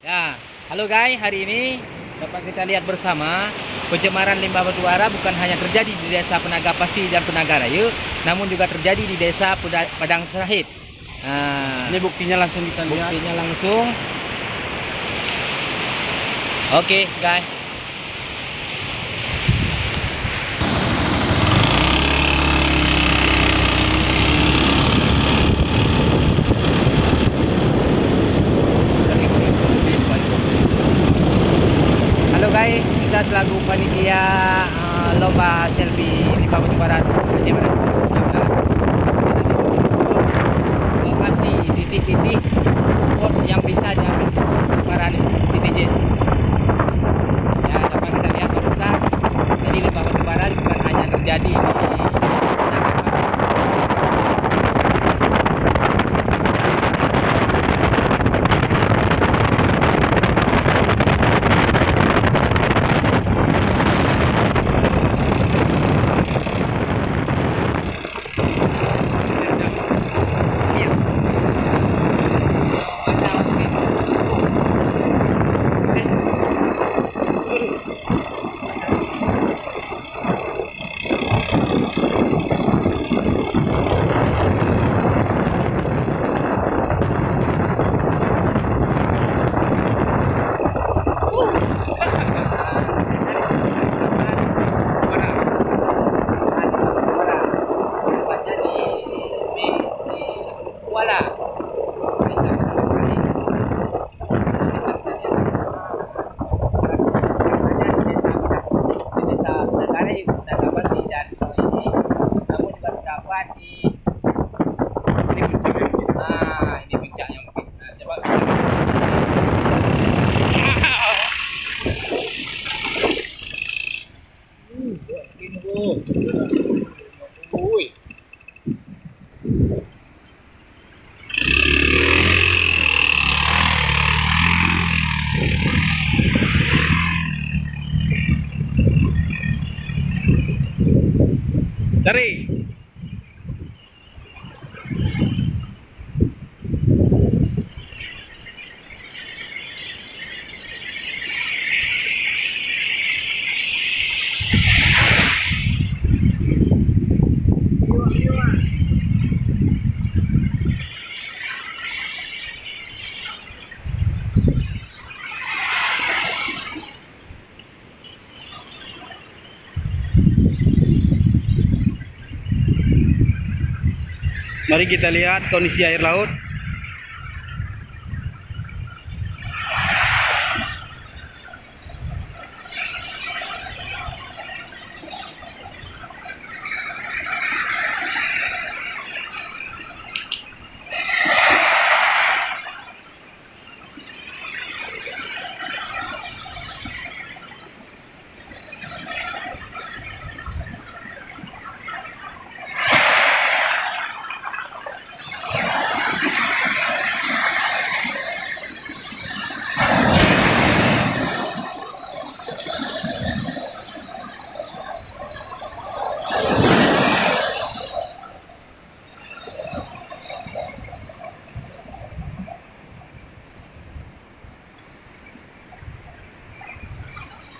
Ya, halo guys, hari ini dapat kita lihat bersama pencemaran limbah batubara bukan hanya terjadi di desa Penaga Pasi dan Penaga Raya, namun juga terjadi di desa Padang Sahid. Ini buktinya langsung kita lihat. Buktinya langsung. Oke, guys. Halo guys, kita selaku panitia lomba selfie limbah batubara Aceh Barat. Lokasi titik-titik spot yang bisa diambil para netizen. Ya, dapat kita lihat barusan. Jadi limbah batubara bukan hanya terjadi di ini puncaknya mungkin. Coba bisa. Cari. Mari kita lihat kondisi air laut.